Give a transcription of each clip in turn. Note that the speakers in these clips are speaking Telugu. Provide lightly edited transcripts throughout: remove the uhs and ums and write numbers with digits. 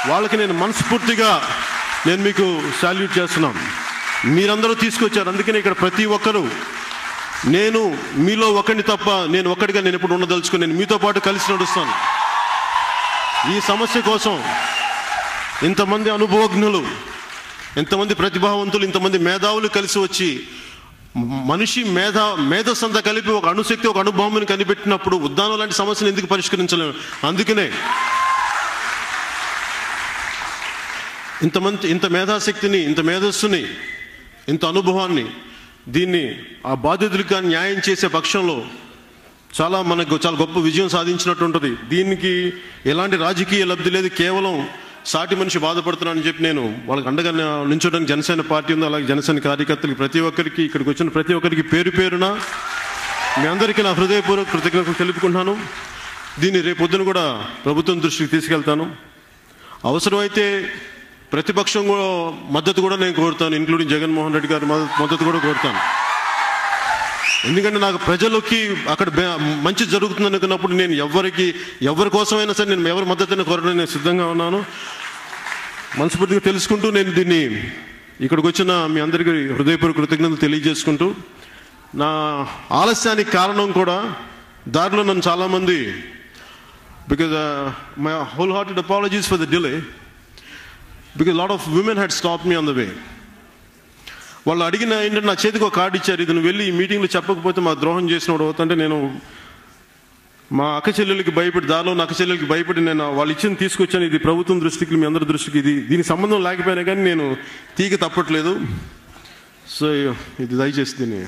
వాళ్ళకి నేను మనస్ఫూర్తిగా నేను మీకు సాల్యూట్ చేస్తున్నాను. మీరందరూ తీసుకొచ్చారు, అందుకనే ఇక్కడ ప్రతి ఒక్కరూ నేను మీలో ఒకరిని తప్ప నేను ఒక్కడిగా నేను ఎప్పుడు ఉండదలుచుకుని నేను మీతో పాటు కలిసి నడుస్తాను. ఈ సమస్య కోసం ఇంతమంది అనుభవజ్ఞులు, ఇంతమంది ప్రతిభావంతులు, ఇంతమంది మేధావులు కలిసి వచ్చి మనిషి మేధస్సు అంతా కలిపి ఒక అణుశక్తి, ఒక అణుబాంబుని కనిపెట్టినప్పుడు ఉద్దానం లాంటి సమస్యను ఎందుకు పరిష్కరించలేము? అందుకనే ఇంత మేధాశక్తిని, ఇంత మేధస్సుని, ఇంత అనుభవాన్ని, దీన్ని ఆ బాధితులకు న్యాయం చేసే పక్షంలో మనకు చాలా గొప్ప విజయం సాధించినట్టు ఉంటుంది. దీనికి ఎలాంటి రాజకీయ లబ్ధి లేదు, కేవలం సాటి మనిషి బాధపడుతున్నానని చెప్పి నేను వాళ్ళకి అండగా నిల్చోడానికి జనసేన పార్టీ ఉంది. అలాగే జనసేన కార్యకర్తలకి ప్రతి ఒక్కరికి, ఇక్కడికి వచ్చిన ప్రతి ఒక్కరికి పేరు పేరున మీ అందరికీ నా హృదయపూర్వక కృతజ్ఞతలు తెలుపుకుంటున్నాను. దీన్ని రేపొద్దున కూడా ప్రభుత్వం దృష్టికి తీసుకెళ్తాను. అవసరమైతే ప్రతిపక్షం మద్దతు కూడా నేను కోరుతాను, ఇంక్లూడింగ్ జగన్మోహన్ రెడ్డి గారి మద్దతు కూడా కోరుతాను. ఎందుకంటే నాకు ప్రజలకి అక్కడ మంచి జరుగుతుంది అనుకున్నప్పుడు నేను ఎవరి కోసమైనా సరే నేను ఎవరి మద్దతుని కోరడానికి నేను సిద్ధంగా ఉన్నాను. మనస్ఫూర్తిగా తెలుసుకుంటూ నేను దీన్ని ఇక్కడికి వచ్చిన మీ అందరికీ హృదయపూర్వక కృతజ్ఞతలు తెలియజేసుకుంటూ, నా ఆలస్యానికి కారణం కూడా దారిలో నన్ను చాలామంది, because my whole hearted apologies for the delay, because lot of women had stop me on the way. వాళ్ళు అడిగిన ఏంటంటే నా చేతికి ఒక కార్డు ఇచ్చారు, ఇది నువ్వు వెళ్ళి ఈ మీటింగ్లో చెప్పకపోతే మా ద్రోహం చేసినోడు అవుతుంటే, నేను మా అక్క చెల్లెలకి భయపడి, దారిలో నా అక్క చెల్లెలకి భయపడి నేను వాళ్ళు ఇచ్చిన తీసుకొచ్చాను. ఇది ప్రభుత్వం దృష్టికి, మీ అందరి దృష్టికి దీనికి సంబంధం లేకపోయినా కానీ నేను తీగ తప్పట్లేదు. సో ఇది దయచేసి దీన్ని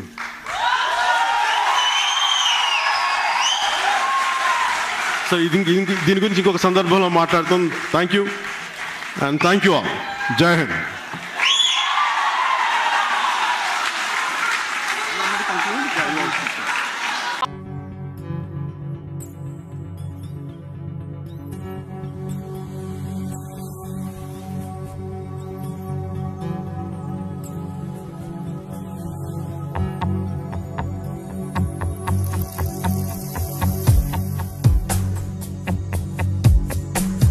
దీని గురించి ఇంకొక సందర్భంలో మాట్లాడతాం. Thank you and thank you all. జై హింద్.